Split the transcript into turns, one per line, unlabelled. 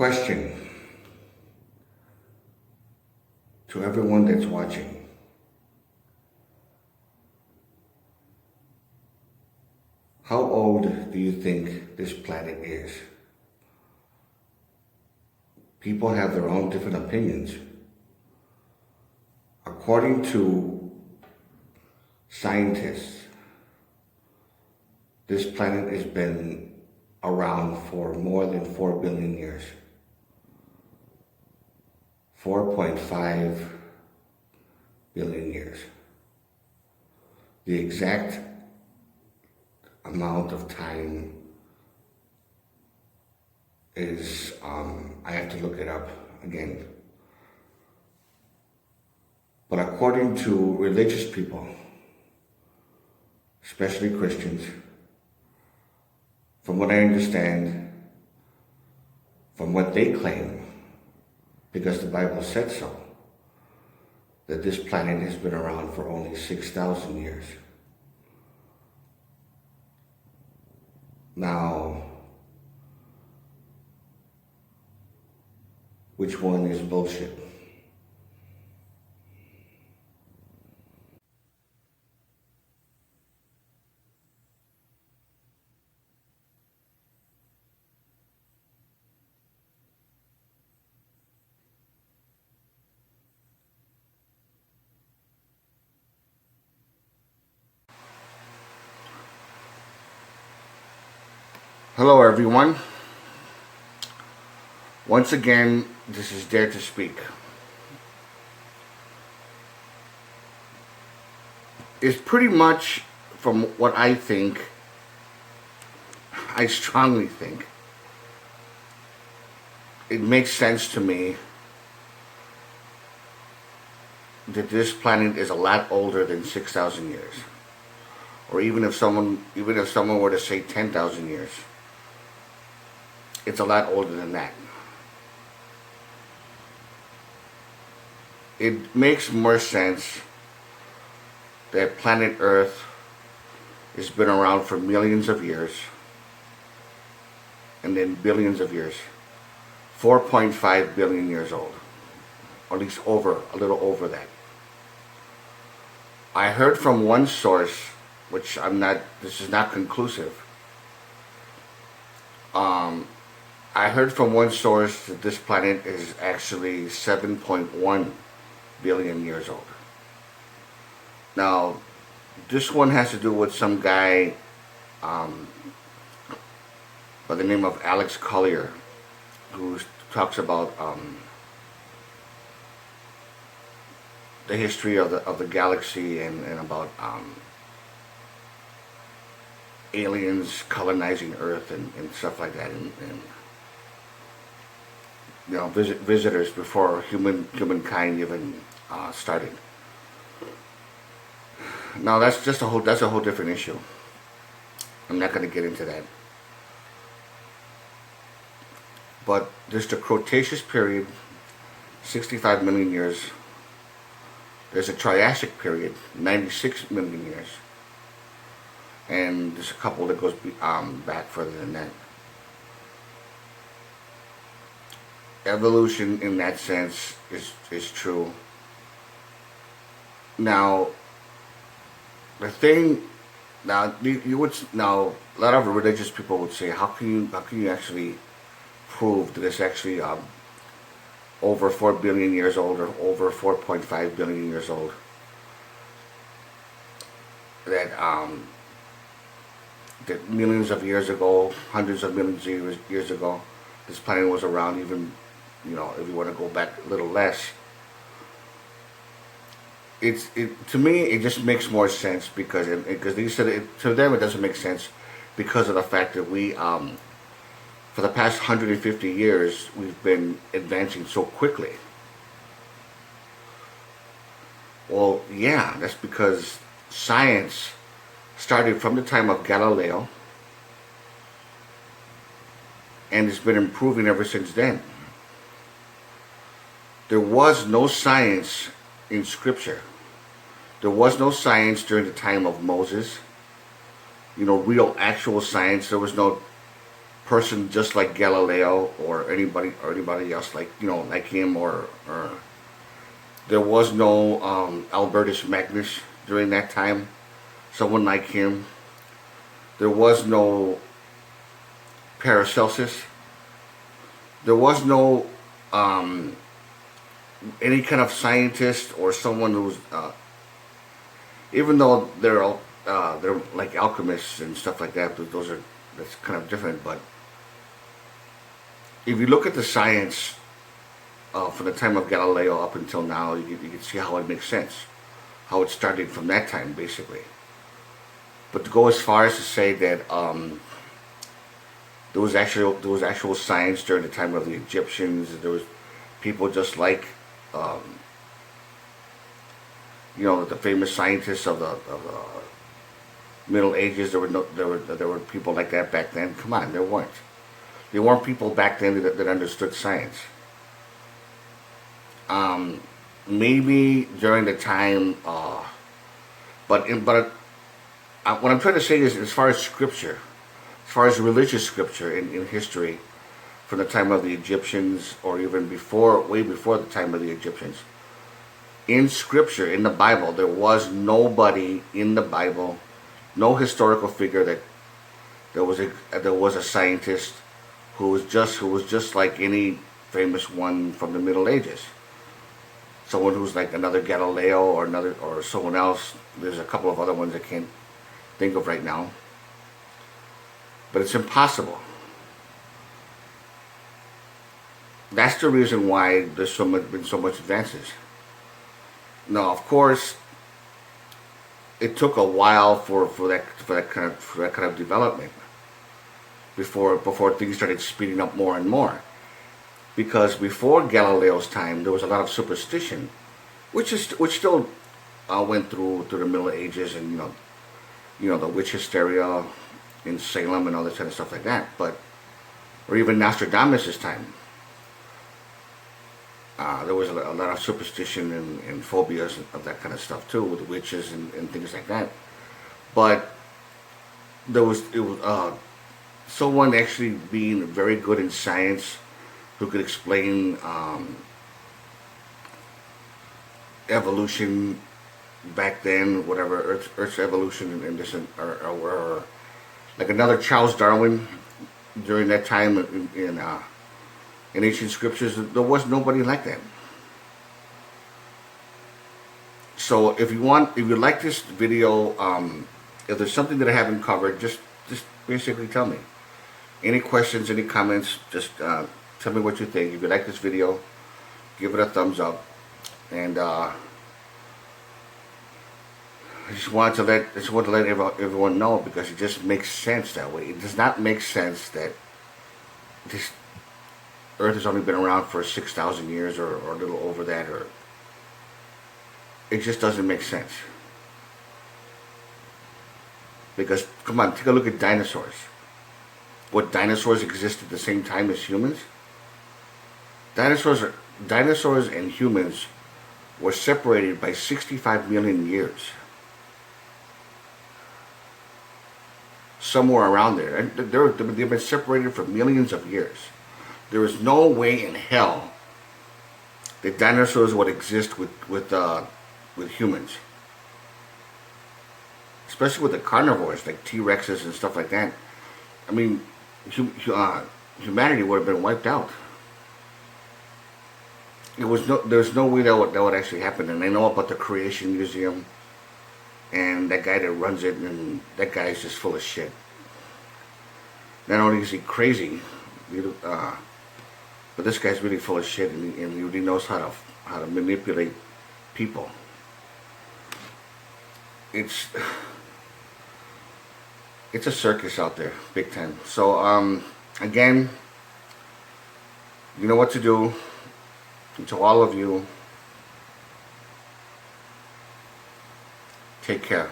Question to everyone that's watching. How old do you think this planet is? People have their own different opinions. According to scientists, this planet has been around for more than 4 billion years. 4.5 billion years. The exact amount of time is, I have to look it up again. But according to religious people, especially Christians, from what I understand, from what they claim, because the Bible said so, that this planet has been around for only 6,000 years. Now, which one is bullshit? Hello everyone. Once again, this is Dare to Speak. It's pretty much, from what I think, I strongly think, it makes sense to me that this planet is a lot older than 6,000 years. Or even if someone were to say 10,000 years. It's a lot older than that. It makes more sense that planet Earth has been around for millions of years and then billions of years. 4.5 billion years old, or at least a little over that. I heard from one source, which this is not conclusive. I heard from one source that this planet is actually 7.1 billion years old. Now, this one has to do with some guy by the name of Alex Collier, who talks about the history of the galaxy and about aliens colonizing Earth and stuff like that, and you know, visitors before humankind even started. Now that's a whole different issue. I'm not going to get into that. But there's the Cretaceous period, 65 million years. There's a Triassic period, 96 million years. And there's a couple that goes back further than that. Evolution in that sense is true. Now, the thing, a lot of religious people would say, how can you actually prove that it's actually over 4 billion years old or over 4.5 billion years old? That millions of years ago, hundreds of millions of years ago, this planet was around. Even, you know, if you want to go back a little less, to me it just makes more sense because they said to them it doesn't make sense because of the fact that we for the past 150 years we've been advancing so quickly. Well, yeah, that's because science started from the time of Galileo and it's been improving ever since then. There was no science in Scripture. There was no science during the time of Moses. You know, real actual science. There was no person just like Galileo or anybody else like like him or there was no Albertus Magnus during that time. Someone like him. There was no Paracelsus. There was no any kind of scientist or someone who's even though they're like alchemists and stuff like that. Those are that's kind of different. But if you look at the science from the time of Galileo up until now, you can see how it makes sense, how it started from that time basically. But to go as far as to say that there was actual science during the time of the Egyptians. There was people just like the famous scientists of the Middle Ages. There were people like that back then. Come on, there weren't. There weren't people back then that understood science. Maybe during the time, but what I'm trying to say is, as far as scripture, as far as religious scripture in history, from the time of the Egyptians or even before, way before the time of the Egyptians, in scripture, in the Bible, there was nobody in the Bible, no historical figure that there was a scientist who was just like any famous one from the Middle Ages. Someone who's like another Galileo or someone else. There's a couple of other ones I can't think of right now. But it's impossible. That's the reason why there's been so much advances. Now, of course, it took a while for that kind of development before things started speeding up more and more. Because before Galileo's time, there was a lot of superstition, which still went through the Middle Ages, and the witch hysteria in Salem and all this kind of stuff like that. Or even Nostradamus' time, there was a lot of superstition and phobias of that kind of stuff too, with witches and things like that. But it was someone actually being very good in science, who could explain evolution back then, whatever Earth's evolution and this, or like another Charles Darwin during that time in ancient scriptures. There was nobody like that. So if you like this video, if there's something that I haven't covered, just basically tell me. Any questions, any comments, just tell me what you think. If you like this video, give it a thumbs up. And I just want to let everyone know, because it just makes sense that way. It does not make sense that this Earth has only been around for 6,000 years or a little over that, or it just doesn't make sense. Because come on, take a look at dinosaurs. What, dinosaurs exist at the same time as humans? Dinosaurs and humans were separated by 65 million years. Somewhere around there. And they've been separated for millions of years. There is no way in hell that dinosaurs would exist with humans. Especially with the carnivores, like T-Rexes and stuff like that. I mean, humanity would have been wiped out. There's no way that would actually happen. And I know about the Creation Museum and that guy that runs it, and that guy is just full of shit. Not only is he crazy, but this guy's really full of shit, and he really knows how to manipulate people. It's a circus out there, big time. So again, you know what to do. And to all of you, take care.